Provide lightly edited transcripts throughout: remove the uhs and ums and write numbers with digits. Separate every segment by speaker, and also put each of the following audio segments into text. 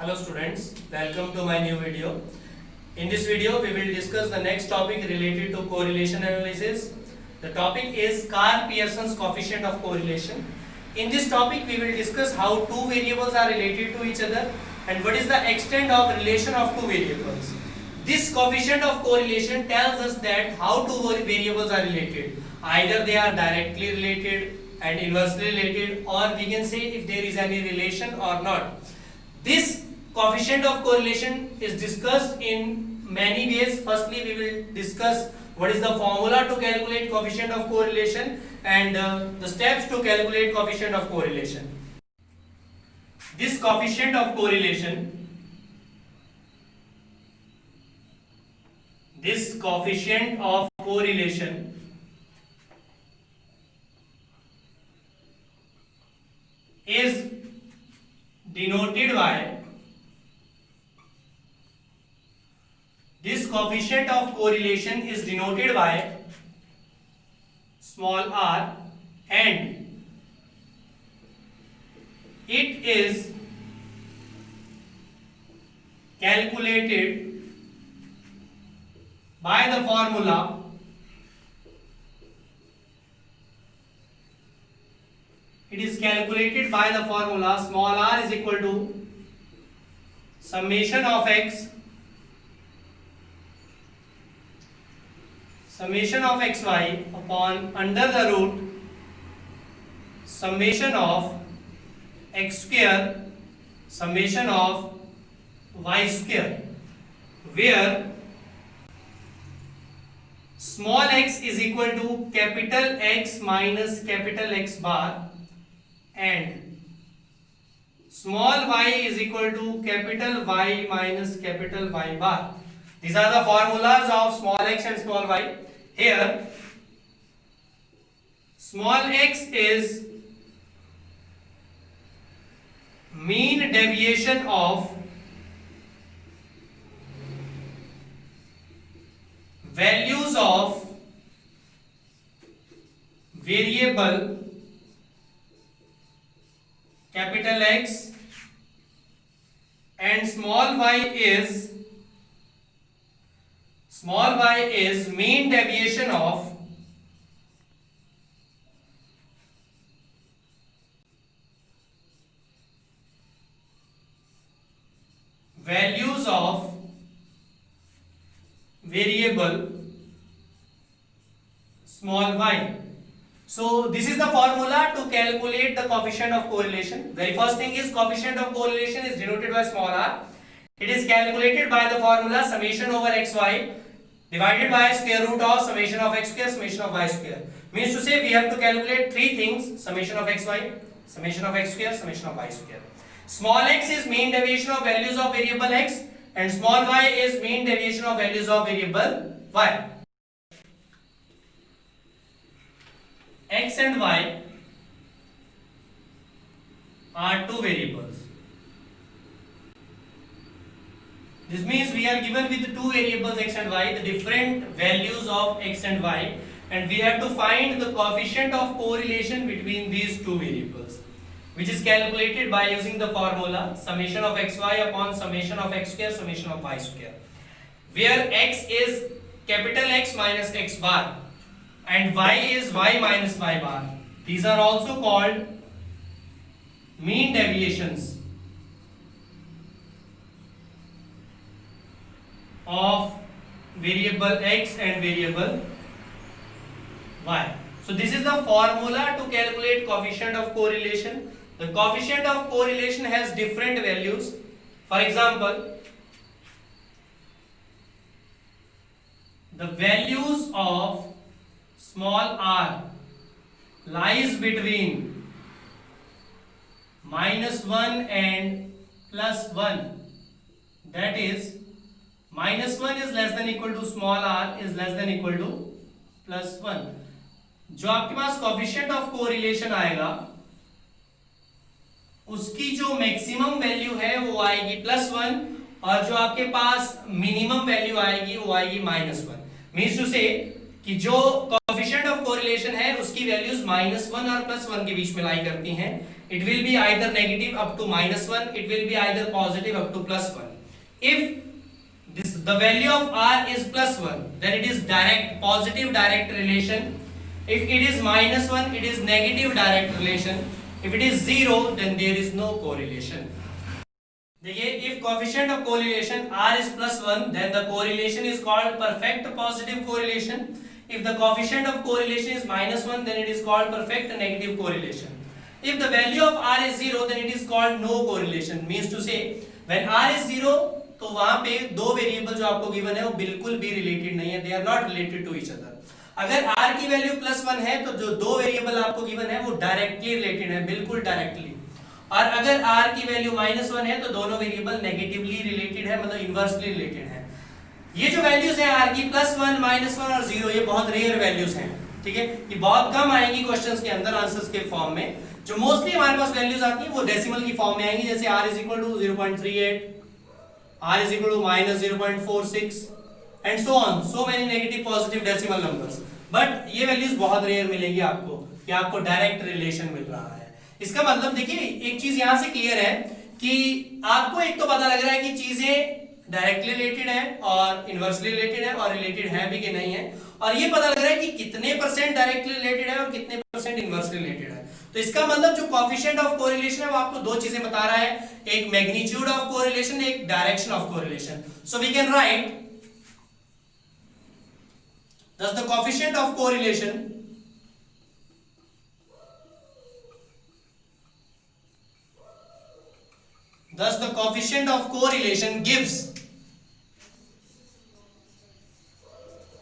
Speaker 1: Hello students, welcome to my new video. In this video we will discuss the next topic related to correlation analysis. The topic is Carr-Pearson's coefficient of correlation. In this topic we will discuss how two variables are related to each other and what is the extent of relation of two variables. This coefficient of correlation tells us that how two variables are related. Either they are directly related and inversely related, or we can say if there is any relation or not. This coefficient of correlation is discussed in many ways. Firstly, we will discuss what is the formula to calculate coefficient of correlation and the steps to calculate coefficient of correlation. This coefficient of correlation is denoted by small r, and it is calculated by the formula small r is equal to summation of xy upon under the root summation of x square summation of y square, where small x is equal to capital X minus capital X bar and small y is equal to capital Y minus capital Y bar. These are the formulas of small x and small y. Here small x is mean deviation of values of variable capital X, and small y is mean deviation of values of variable small y. So this is the formula to calculate the coefficient of correlation. Very first thing is coefficient of correlation is denoted by small r. It is calculated by the formula summation over xy divided by square root of summation of x square summation of y square. Means to say we have to calculate three things: summation of xy, summation of x square, summation of y square. Small x is mean deviation of values of variable x and small y is mean deviation of values of variable y. X and y are two variables. This means we are given with two variables x and y, the different values of x and y, and we have to find the coefficient of correlation between these two variables, which is calculated by using the formula summation of xy upon summation of x square summation of y square, where x is capital X minus x bar and y is y minus y bar. These are also called mean deviations of variable x and variable y. So this is the formula to calculate coefficient of correlation. The coefficient of correlation has different values. For example, the values of small r lies between -1 and +1. That is, -1 is less than equal to small r is less than equal to +1. जो आपके पास coefficient of correlation आएगा उसकी जो maximum value है वो आएगी +1 और जो आपके पास मिनिमम वैल्यू आएगी वो आएगी -1. मींस टू से कि जो कोएफिशिएंट ऑफ कोरिलेशन है उसकी उसकी वैल्यूज -1 और +1 के बीच में लाई करती हैं. It will be either negative up to -1, it will be either positive up to +1. If the value of r is +1, then it is positive direct relation. If it is -1, it is negative direct relation. If it is 0, then there is no correlation. देखिए, if coefficient of correlation r is +1, then the correlation is called perfect positive correlation. If the coefficient of correlation is -1, then it is called perfect negative correlation. If the value of r is 0, then it is called no correlation. Means to say, when r is 0, तो वहां पे दो variable जो आपको given है वो बिल्कुल भी रिलेटेड नहीं है, they are not related to each other. अगर r की वैल्यू +1 है तो जो दो वेरिएबल आपको गिवन है वो डायरेक्टली रिलेटेड है, बिल्कुल डायरेक्टली. और अगर r की वैल्यू -1 है तो दोनों वेरिएबल नेगेटिवली रिलेटेड है, मतलब इनवर्सली रिलेटेड है. ये जो वैल्यूज है r की +1, -1 और 0, ये बहुत रेयर वैल्यूज हैं. ठीक है, ये बहुत कम आएंगी क्वेश्चंस के अंदर आंसर्स के फॉर्म में. जो मोस्टली हमारे पास वैल्यूज आती हैं वो डेसिमल की फॉर्म में आएंगी, जैसे r = 0.38, r = -0.46 and so on, so many negative positive decimal numbers. But ये वैल्यूज बहुत रेयर मिलेंगी आपको कि आपको डायरेक्ट रिलेशन मिल रहा है. इसका मतलब देखिए, एक चीज यहां से क्लियर है कि आपको एक तो पता लग रहा है कि चीजें डायरेक्टली रिलेटेड है और इनवर्सली रिलेटेड है और रिलेटेड है भी कि नहीं है, और ये पता लग रहा है कि कितने % डायरेक्टली रिलेटेड है और कितने % इनवर्सली रिलेटेड है. तो इसका मतलब जो कोएफिशिएंट ऑफ कोरिलेशन है वो आपको दो चीजें बता रहा है, एक मैग्नीट्यूड ऑफ कोरिलेशन, एक direction of correlation. So we can write thus the coefficient of correlation gives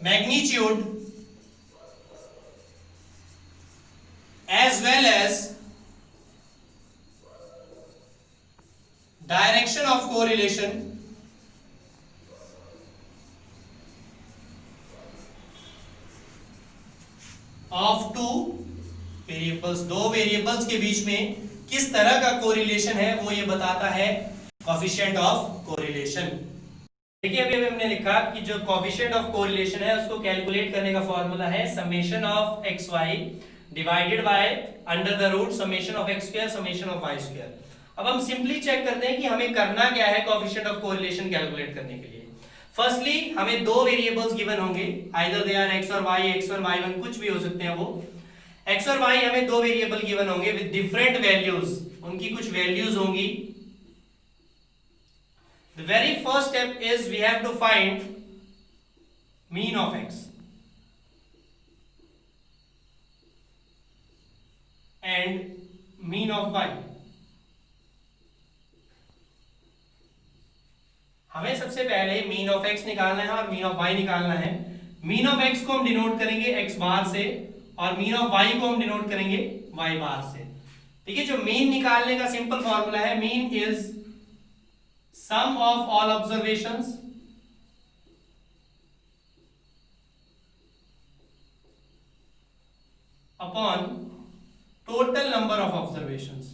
Speaker 1: magnitude as well as direction of correlation of two variables. दो वेरिएबल्स के बीच में किस तरह का कोरिलेशन है वो ये बताता है कोएफिशिएंट ऑफ कोरिलेशन. देखिए, अभी हमने लिखा कि जो कोएफिशिएंट ऑफ कोरिलेशन है उसको कैलकुलेट करने का फॉर्मूला है summation of xy divided by under the root summation of x² summation of y². अब हम सिंपली चेक करते हैं कि हमें करना क्या है कोएफिशिएंट ऑफ कोरिलेशन कैलकुलेट करने के लिए. फर्स्टली हमें दो वेरिएबल्स गिवन होंगे, आइदर दे आर x और y, x1 y1 कुछ भी हो सकते हैं वो. x और y हमें दो वेरिएबल गिवन होंगे विद डिफरेंट वैल्यूज, उनकी कुछ वैल्यूज होंगी. The very first step is we have to find mean of x and mean of y. हमें सबसे पहले मीन ऑफ x निकालना है और मीन ऑफ y निकालना है. मीन ऑफ x को हम डिनोट करेंगे x बार से और मीन ऑफ y को हम डिनोट करेंगे y बार से. ठीक है, जो मीन निकालने का सिंपल फॉर्मूला है, mean is sum of all observations upon total number of observations.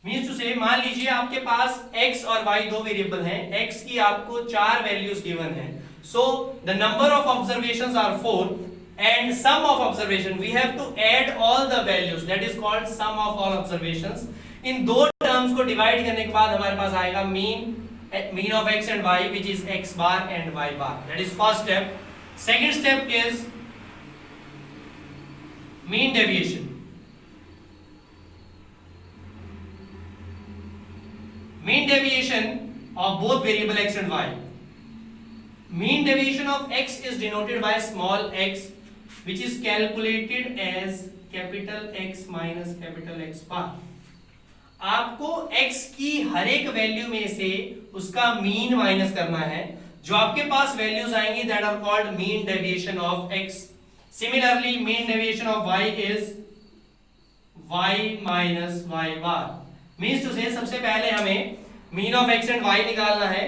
Speaker 1: Means to say, मान लीजिए आपके पास x और y दो वेरिएबल हैं, x की आपको 4 वैल्यूज गिवन है. So the number of observations are 4 and sum of observation we have to add all the values, that is called sum of all observations. इन दो टर्म्स को divide करने के बाद हमारे पास आएगा mean of x and y which is x bar and y bar. That is first step. Second step is mean deviation. Mean deviation of both variable x and y. Mean deviation of x is denoted by small x, which is calculated as capital X minus capital X bar. आपको x की हर एक value में से उसका mean minus करना है. जो आपके पास वैल्यूज आएंगी that are called mean deviation of x. Similarly mean deviation of y is y minus y bar. Means to say, सबसे पहले हमें mean of x and y निकालना है.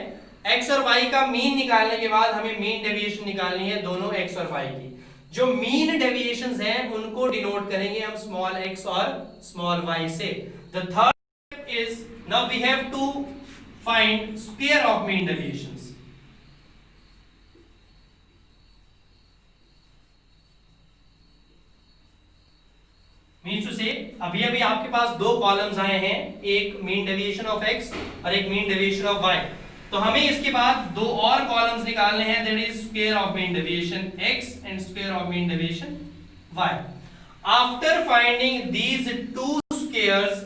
Speaker 1: x और y का मीन निकालने के बाद हमें मीन डेविएशन निकालनी है दोनों x और y की. जो मीन डेविएशंस हैं उनको डिनोट करेंगे हम स्मॉल x और स्मॉल y से. The third step is now we have to find square of mean deviations. Means to say अभी अभी आपके पास दो कॉलम्स आए हैं, एक मीन डेविएशन ऑफ x और एक मीन डेविएशन ऑफ y। तो हमें इसके बाद दो और कॉलम्स निकालने हैं, that is square of mean deviation x and square of mean deviation y। After finding these two squares,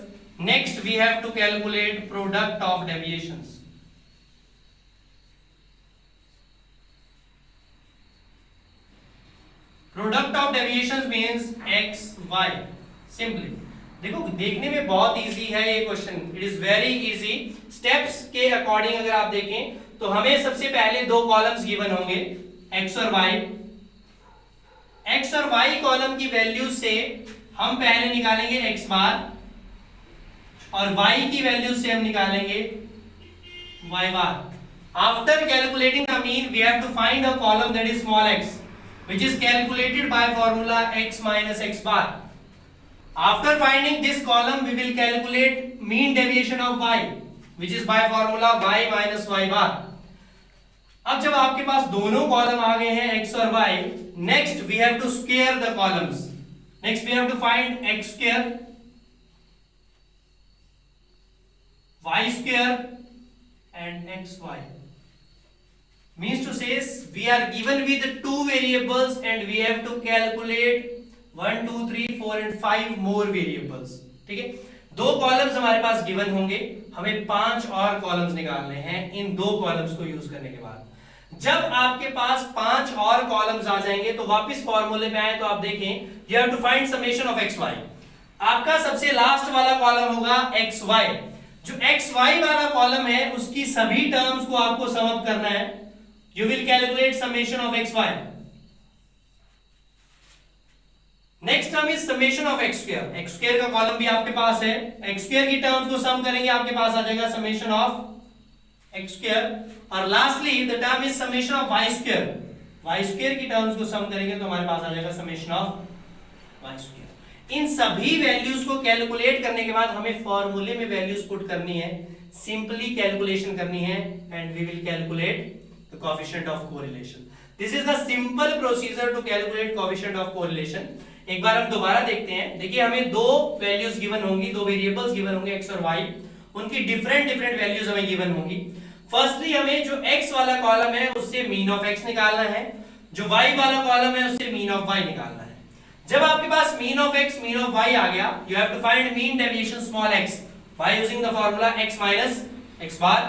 Speaker 1: next we have to calculate product of deviations. Product of deviations means x y। Simply देखो, देखने में बहुत easy है ये question, it is very easy. Steps के according अगर आप देखें तो हमें सबसे पहले दो कॉलम्स गिवन होंगे, x और y। x और y कॉलम की वैल्यू से हम पहले निकालेंगे x बार और y की वैल्यू से हम निकालेंगे y bar. After calculating the mean we have to find a column that is small x, which is calculated by formula x minus x bar. After finding this column, we will calculate mean deviation of y, which is by formula y minus y bar. अब जब आपके पास दोनों column आ गए हैं x और y, next we have to square the columns. Next we have to find x square, y square and xy. Means to say we are given with two variables and we have to calculate 1 2 3 4 and 5 more variables। ठीक है, दो columns हमारे पास given होंगे, हमें 5 और columns निकालने हैं इन दो कॉलम्स को यूज करने के बाद। जब आपके पास 5 और कॉलम्स आ जाएंगे तो वापस फॉर्मूले में आए तो आप देखें, you have to find summation of xy। आपका सबसे लास्ट वाला कॉलम होगा xy। जो xy वाला कॉलम है उसकी सभी टर्म्स को आपको सम अप करना है। You will calculate summation of xy. Next term is summation of x square. x square का कॉलम भी आपके पास है, x square की टर्म्स को सम करेंगे, आपके पास आ जाएगा summation of x square। और lastly the term is summation of y square। y square की टर्म्स को सम करेंगे तो हमारे पास आ जाएगा summation of y square। इन सभी वैल्यूज को कैलकुलेट करने के बाद हमें फॉर्मूले में वैल्यूज पुट करनी है, सिंपली कैलकुलेशन करनी है and we will calculate the coefficient of correlation. This is the simple procedure to calculate coefficient of correlation. एक बार हम दोबारा देखते हैं। देखिए, हमें दो वैल्यूज गिवन होंगी, दो वेरिएबल्स गिवन होंगे x और y, उनकी डिफरेंट वैल्यूज हमें गिवन होंगी। फर्स्टली हमें जो x वाला कॉलम है उससे मीन ऑफ x निकालना है, जो y वाला कॉलम है उससे मीन ऑफ y निकालना है। जब आपके पास mean of x mean of y आ गया, you have to find mean deviation small x by using the formula x minus x bar।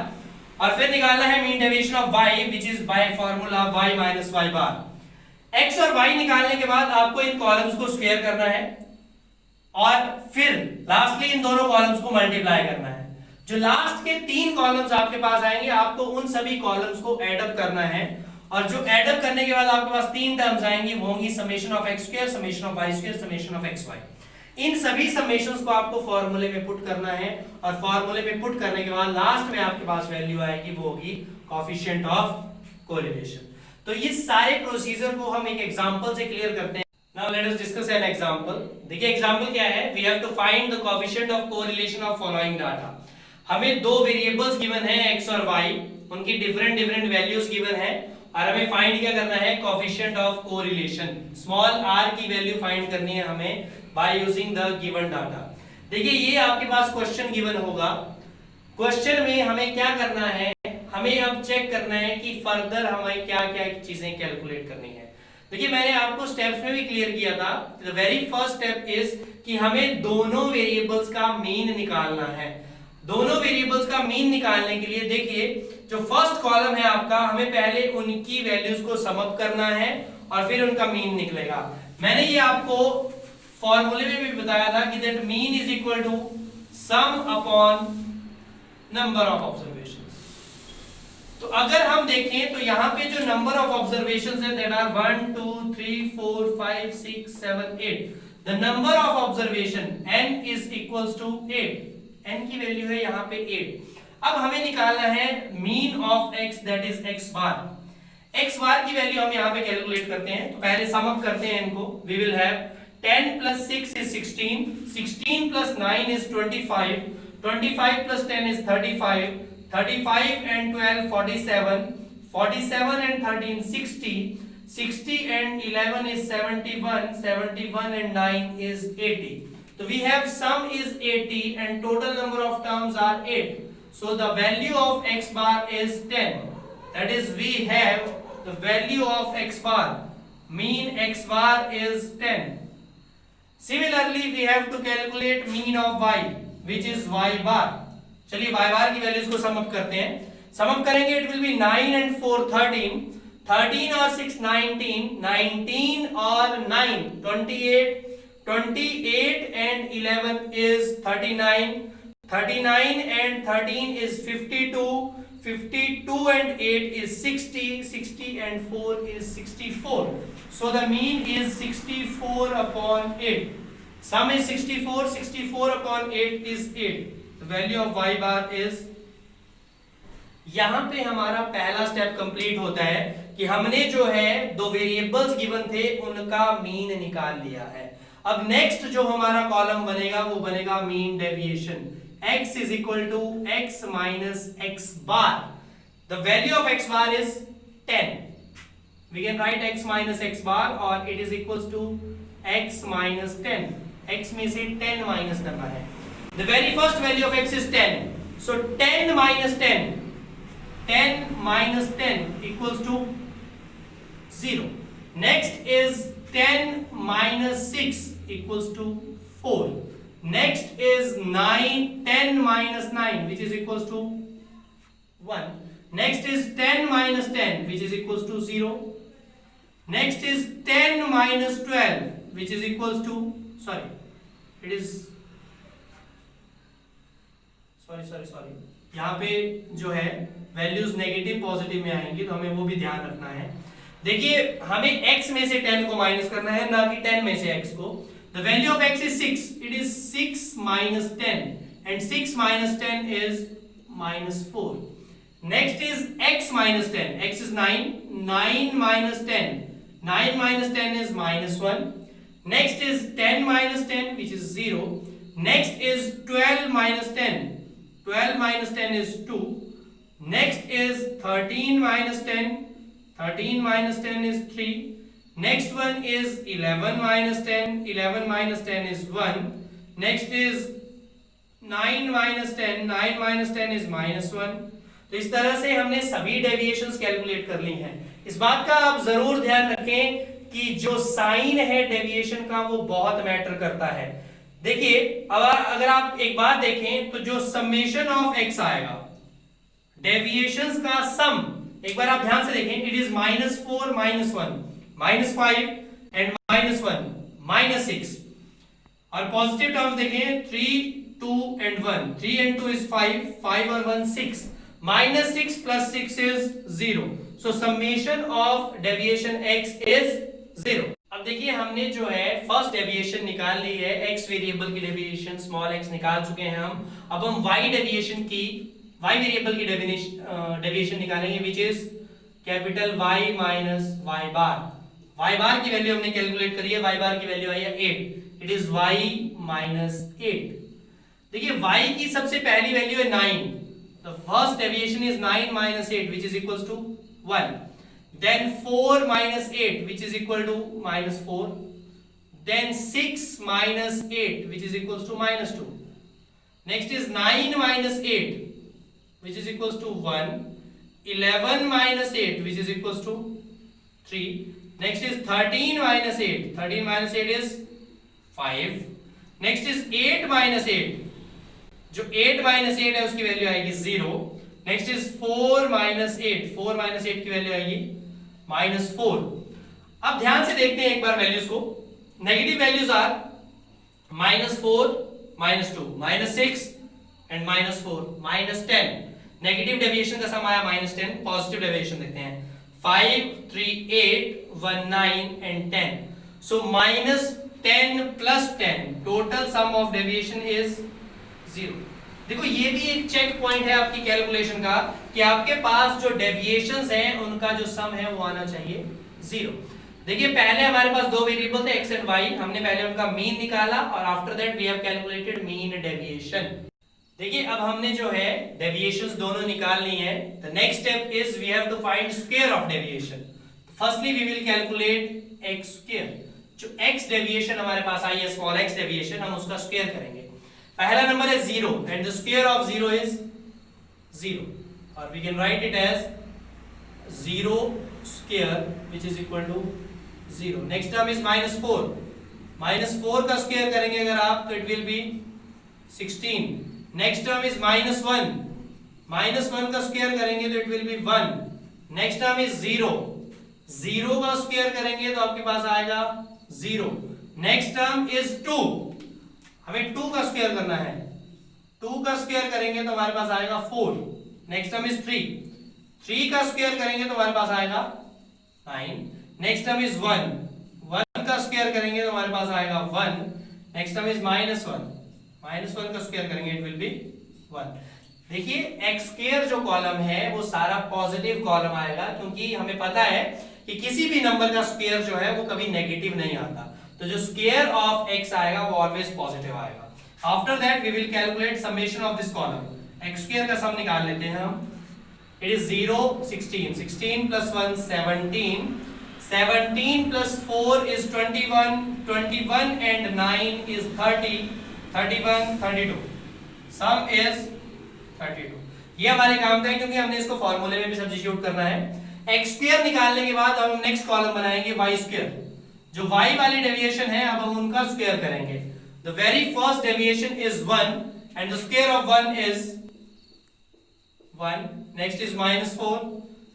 Speaker 1: और फिर निकालना है mean deviation of y which is by formula y minus y bar। x और y निकालने के बाद आपको इन कॉलम्स को स्क्वायर करना है और फिर लास्टली इन दोनों कॉलम्स को मल्टीप्लाई करना है। जो लास्ट के 3 कॉलम्स आपके पास आएंगे, आपको उन सभी कॉलम्स को ऐड अप करना है और जो ऐड अप करने के बाद आपके पास 3 टर्म्स आएंगी, वो होंगी summation of x square, summation of y square, summation of xy। इन सभी समेशंस को आपको फॉर्मूले में पुट करना है और फॉर्मूले में पुट करने के बाद लास्ट में आपके पास वैल्यू आएगी, वो होगी कोएफिशिएंट ऑफ कोरिलेशन। तो ये सारे प्रोसीजर को हम एक एग्जांपल से क्लियर करते हैं। Now let us discuss an example. देखिए एग्जांपल क्या है, we have to find the coefficient of correlation of following data. हमें दो वेरिएबल्स गिवन है x और y, उनकी डिफरेंट वैल्यूज गिवन है और हमें फाइंड क्या करना है, coefficient of correlation small r की वैल्यू फाइंड करनी है हमें by using the given data। देखिए, ये आपके पास क्वेश्चन गिवन होगा। क्वेश्चन में हमें क्या करना है, हमें अब चेक करना है कि फर्दर हमें क्या क्या चीजें कैलकुलेट करनी है। देखिए, मैंने आपको स्टेप्स में भी क्लियर किया था। The very first step is कि हमें दोनों वेरिएबल्स का मीन निकालना है। दोनों वेरिएबल्स का मीन निकालने के लिए देखिए, जो फर्स्ट कॉलम है आपका, हमें पहले उनकी वैल्यूज को सम अप करना है और फिर उनका मीन निकलेगा। मैंने ये आपको फॉर्मूले में भी बताया था कि that mean is equal to sum upon number of observations. तो अगर हम देखें तो यहाँ पे जो नंबर ऑफ ऑब्जर्वेशंस है that are 1 2 3 4 5 6 7 8। The number of observation n is equals to 8। n की वैल्यू है यहाँ पे 8। अब हमें निकालना है mean of x that is x bar. x bar की वैल्यू हम यहाँ पे कैलकुलेट करते हैं। तो पहले सम अप करते हैं इनको। We will have 10 plus 6 is 16, 16 plus 9 is 25, 25 plus 10 is 35, 35 and 12 47, 47 and 13 60, 60 and 11 is 71, 71 and 9 is 80। So we have sum is 80 and total number of terms are 8. So the value of x bar is 10. That is, we have the value of x bar. Mean x bar is 10. Similarly, we have to calculate mean of y, which is y bar. चलिए y bar की values को sum up करते हैं. Sum up करेंगे, it will be 9 and 4 13, 13 और 6 19, 19 और 9 28, 28 and 11 is 39, 39 and 13 is 52, 52 and 8 is 60, 60 and 4 is 64. So the mean is 64 upon 8. Sum is 64, 64 upon 8 is 8. The value of y bar is. यहां पे हमारा पहला step complete होता है कि हमने जो है दो वेरिएबल्स गिवन थे उनका मीन निकाल लिया है. अब नेक्स्ट जो हमारा कॉलम बनेगा वो बनेगा mean deviation. x is equal to x minus x bar. The value of x bar is 10. We can write x minus x bar or it is equals to x minus 10. x में से 10 minus करना है. The very first value of x is 10. So 10 minus 10. 10 minus 10 equals to 0. Next is 10 minus 6 equals to 4. Next is 10 minus 9 which is equals to 1. Next is 10 minus 10 which is equals to 0. Next is 10 minus 12 which is equals to, sorry, it is, sorry, यहाँ पे जो है values negative positive में आएंगी तो हमें वो भी ध्यान रखना है. देखिए हमें x में से 10 को माइनस करना है, ना कि 10 में से x को. The value of x is 6. It is 6 minus 10 and 6 minus 10 is minus 4. Next is x minus 10. X is 9. 9 minus 10. 9 minus 10 is minus 1. Next is 10 minus 10 which is 0. Next is 12 minus 10. 12 minus 10 is 2. Next is 13 minus 10. 13 minus 10 is 3. Next one is 11 minus 10. 11 minus 10 is 1. Next is 9 minus 10. 9 minus 10 is minus 1. तो इस तरह से हमने सभी deviations calculate कर ली हैं. इस बात का आप जरूर ध्यान रखें कि जो साइन है डेविएशन का वो बहुत मैटर करता है. देखिए अब अगर आप एक बात देखें तो जो समेशन ऑफ x आएगा, डेविएशंस का सम, एक बार आप ध्यान से देखें, इट इज -4 -1 -5 एंड -1 -6. और पॉजिटिव टर्म्स देखें 3 2 and 1. 3 and 2 is 5, 5 और 1 6. -6 plus 6 is 0. So summation of deviation x is 0. अब देखिए हमने जो है फर्स्ट डेविएशन निकाल ली है, x वेरिएबल की डेविएशन स्मॉल x निकाल चुके हैं हम. अब हम y डेविएशन की, y वेरिएबल की डेविएशन निकालेंगे which is capital Y minus y bar. y बार की वैल्यू हमने कैलकुलेट करी है, y बार की वैल्यू आई है 8. It is y minus 8. देखिए y की सबसे पहली वैल्यू है 9. The first deviation is 9 minus 8 which is equals to 1. Then 4 minus 8 which is equal to minus 4. Then 6 minus 8 which is equals to minus 2. Next is 9 minus 8 which is equals to 1. 11 minus 8 which is equals to 3. Next is 13 minus 8. 13 minus 8 is 5. Next is 8 minus 8. जो 8 minus 8 है उसकी value आएगी 0. Next is 4 minus 8. 4 minus 8 की value आएगी -4. अब ध्यान से देखते हैं एक बार वैल्यूज को. Negative values are -4 -2 -6 and -4 -10. Negative deviation का सम आया -10. पॉजिटिव डेविएशन देखते हैं 5 3 8 1 9 and 10. So -10 plus 10 total sum of deviation is 0. देखो ये भी एक चेक पॉइंट है आपकी कैलकुलेशन का कि आपके पास जो डेविएशंस हैं उनका जो सम है वो आना चाहिए 0. देखिए पहले हमारे पास दो वेरिएबल थे x एंड y. हमने पहले उनका मीन निकाला और after that we have calculated mean deviation. देखिए अब हमने जो है डेविएशंस दोनों निकाल ली हैं. The next step is we have to find square of deviation. Firstly we will calculate x square. जो x डेविएशन हमारे पास आई है, स्मॉल x डेविएशन, हम उसका स्क्वायर करेंगे। पहला नंबर है 0 and the square of 0 is 0, और we can write it as 0 square which is equal to 0। Next term is -4, -4 का स्क्वायर करेंगे अगर आप तो it will be 16। Next term is -1, -1 का स्क्वायर करेंगे तो it will be 1। Next term is 0, 0 का स्क्वायर करेंगे तो आपके पास आएगा 0। नेक्स्ट टर्म इज 2, हमें 2 का स्क्वायर करना है, 2 का स्क्वायर करेंगे तो हमारे पास आएगा 4। नेक्स्ट टर्म इज 3, 3 का स्क्वायर करेंगे तो हमारे पास आएगा 9। नेक्स्ट टर्म इज 1, 1 का स्क्वायर करेंगे तो हमारे पास आएगा 1। नेक्स्ट टर्म इज -1, -1 का स्क्वायर करेंगे इट विल बी 1। देखिए x स्क्वायर जो कॉलम है वो सारा पॉजिटिव कॉलम आएगा, क्योंकि हमें पता है कि किसी भी नंबर का स्क्वायर जो है वो कभी नेगेटिव नहीं आता, तो जो स्क्वायर ऑफ x आएगा वो ऑलवेज पॉजिटिव आएगा। After that we will calculate summation of this column. x square का सम निकाल लेते हैं हम। It is 0 16, 16 plus 1 17, 17 plus 4 is 21, 21 and 9 is 30, 31 32, sum is 32। ये हमारे काम का है क्योंकि हमने इसको फॉर्मूले में भी सब्स्टिट्यूट करना है। x स्क्वायर निकालने के बाद हम नेक्स्ट कॉलम बनाएंगे y स्क्वायर। जो y वाली डेविएशन है अब हम उनका स्क्वायर करेंगे। The very first deviation is 1 and the square of 1 is 1। Next is -4,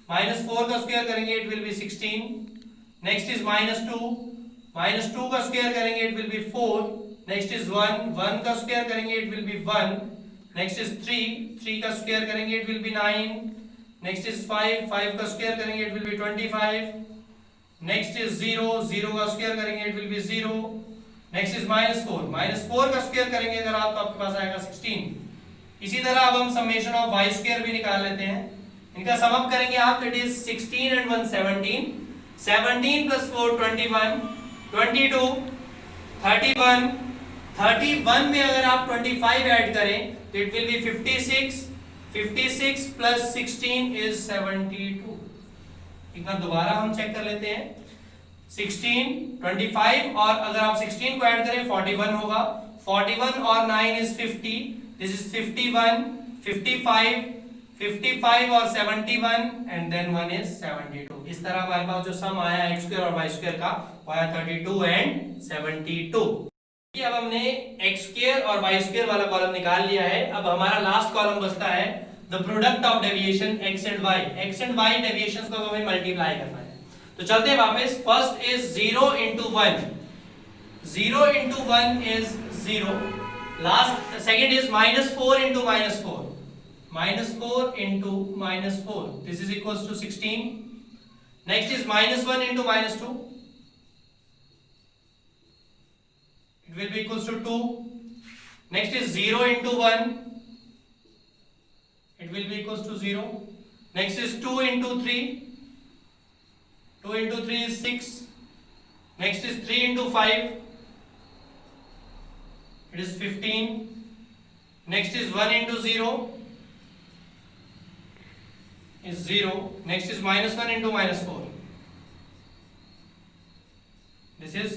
Speaker 1: -4 का स्क्वायर करेंगे it will be 16। Next is -2, -2 का स्क्वायर करेंगे it will B 4। Next is 1, 1 का स्क्वायर करेंगे it will be 1। Next is 3, 3 का square करेंगे it will B 9। Next is 5, 5 का square करेंगे it will B 25। Next is 0, 0 का स्क्वायर करेंगे it will B 0। Next is -4, -4 का स्क्वायर करेंगे अगर आप तो आपके पास आएगा 16। इसी तरह अब हम समेशन ऑफ y स्क्वायर भी निकाल लेते हैं। इनका सम अप करेंगे आप, इट इज 16 and 1 17, 17 plus 4 21, 22 31, 31 में अगर आप 25 ऐड करें तो it will B 56, 56 plus 16 is 72। एक बार दोबारा हम चेक कर लेते हैं। 16, 25 और अगर आप 16 को ऐड करें 41 होगा, 41 और 9 is 50, this is 51, 55, 55 और 71 and then 1 is 72। इस तरह हमारे पास जो सम आया x स्क्वायर और y स्क्वायर का वो आया 32 and 72। अब हमने x स्क्वायर और y स्क्वायर वाला कॉलम निकाल लिया है। अब हमारा लास्ट कॉलम बचता है the product of deviation x and y। x and y deviations को हमें मल्टीप्लाई करना है। तो चलते हैं वापस। First is 0 into 1, 0 into 1 is 0। Last second is -4 into -4, -4 into -4, this is equals to 16। next is -1 into -2, it will be equals to 2। next is 0 into 1, it will be equals to 0। next is 2 into 3, 2 into 3 is 6। next is 3 into 5, it is 15। next is 1 into 0 is 0। next is -1 into -4, this is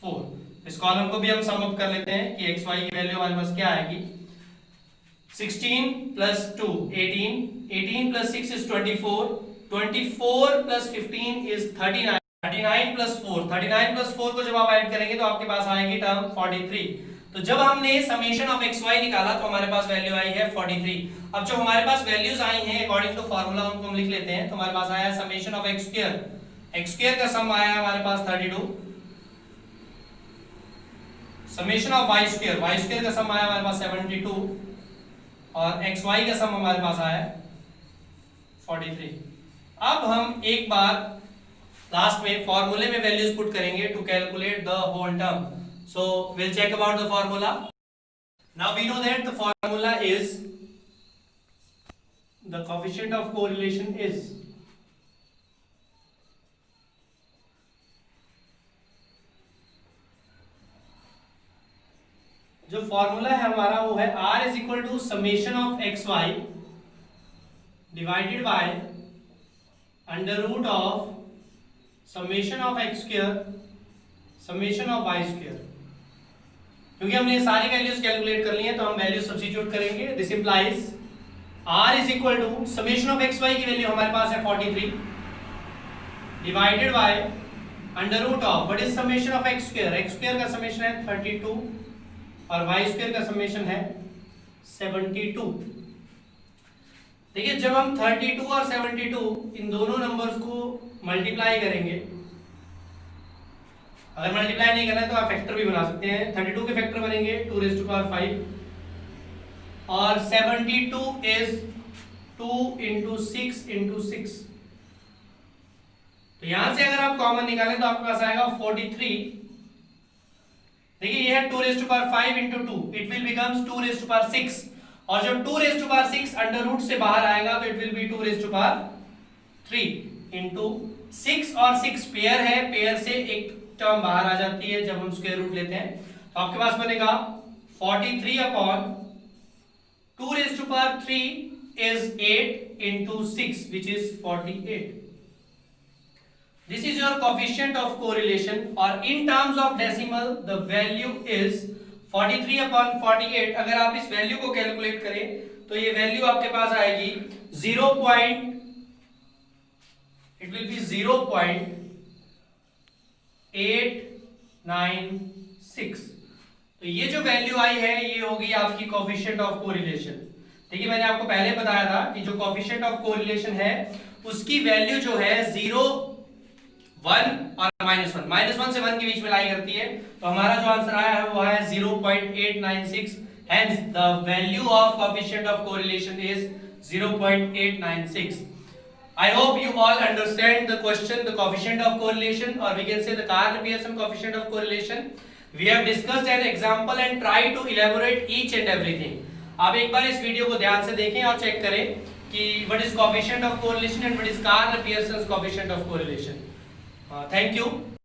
Speaker 1: 4। इस column को भी हम sum up कर लेते हैं कि x y की value हमारे पास क्या आएगी। 16 plus 2 18, 18 plus 6 is 24, 24 plus 15 is 39, 39 plus 4, 39 plus 4 को जब आप ऐड करेंगे तो आपके पास आएगी टर्म 43। तो जब हमने समेशन ऑफ एक्स वाई निकाला तो हमारे पास वैल्यू आई है 43। अब जो हमारे पास वैल्यूज आई हैं अकॉर्डिंग टू फार्मूला उनको हम लिख लेते हैं। तो हमारे पास आया समेशन ऑफ एक्स स्क्वायर का सम आया हमारे पास 32। समेशन ऑफ वाई स्क्वायर का सम आया हमारे पास 72 और एक्स वाई का सम हमारे पास आया 43। अब हम एक बार लास्ट में फॉर्मूले में वैल्यूज पुट करेंगे to calculate the whole term. So we'll check about the formula. Now we know that the formula is the coefficient of correlation is जो फॉर्मूला है हमारा वो है R is equal to summation of x y divided by under root of summation of x square summation of y square, क्योंकि हमने सारी values calculate कर ली है तो हम वैल्यू सब्स्टिट्यूट करेंगे। This implies r is equal to summation of x y की value हमारे पास है 43 divided by under root of what is summation of x square का समेशन है 32 और वाई स्क्वायर का समेशन है 72। देखिए जब हम 32 और 72 इन दोनों नंबर्स को मल्टीप्लाई करेंगे, अगर मल्टीप्लाई नहीं करना है तो आप फैक्टर भी बना सकते हैं। 32 के फैक्टर बनेंगे 2 raised to power 5 और 72 इज 2 into 6 into 6। तो यहां से अगर आप कॉमन निकालें तो आपके पास आएगा 43। देखिए ये है 2 raised to power 5 into 2, it will becomes 2 raised to power 6 और जब 2 raised to power 6 under root से बाहर आएगा तो it will be 2 raised to power 3 into 6 और 6 पेयर है, पेयर से एक टर्म बाहर आ जाती है जब हम स्क्वायर रूट लेते हैं। तो आपके पास बनेगा 43 upon 2 raised to power 3 is 8 into 6 which is 48। This is your coefficient of correlation or in terms of decimal the value is 43 upon 48। अगर आप इस वैल्यू को कैलकुलेट करें तो ये वैल्यू आपके पास आएगी 0.896। तो ये जो वैल्यू आई है ये होगी आपकी कोएफिशिएंट ऑफ कोरिलेशन। देखिए मैंने आपको पहले बताया था कि जो कोएफिशिएंट ऑफ कोरिलेशन है उसकी वैल्यू जो है 0, 1 और -1 से 1 के बीच में लाई करती है। तो हमारा जो आंसर आया है वो है 0.896। Hence the value of coefficient of correlation is 0.896। I hope you all understand the question, the coefficient of correlation, or we can say the Karl-Pearson coefficient of correlation. We have discussed an example and try to elaborate each and everything. आप एक बार इस video को ध्यान से देखें और check करें कि what is coefficient of correlation and what is Karl-Pearson's coefficient of correlation. Thank you.